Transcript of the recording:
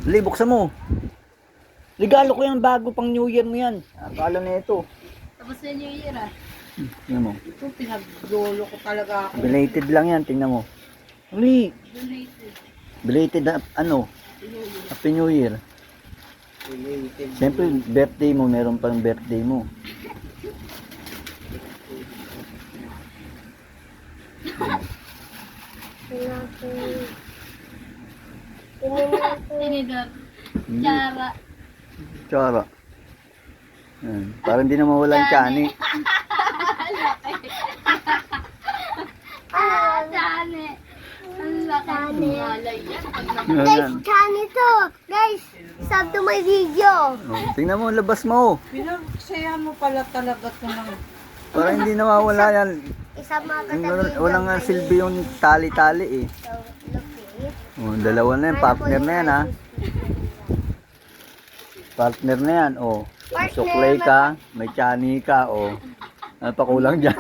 Dali, buksan mo. Regalo ko yan bago pang New Year mo yan. Akala na ito. Tapos na New Year ah. Tingnan mo. Ito, pinaglolo ko talaga ako. Belated lang yan, tingnan mo. Dali. Donated. Belated na, ano? Happy New Year. Related. Siyempre, birthday mo, meron pang birthday mo. Tinidor. Chara. Tsara. Yan. Parang di na mawalan tiyan eh. Ah, Chane. Ang laki. Malay yan. Pag naman. Yan. Chani to. Guys, sub to my video. Oh, tingnan mo, labas mo. Pinagsayahan mo pala talaga ito ng... Parang hindi nawawala yan. Isama ka Yung sa video. walang nga silbi yung tali-tali eh. So, look Oh, dalawa na yan, partner na yan ha. Partner na yan, oh. May suklay ka, may chani ka, oh. Ano pa kulang dyan?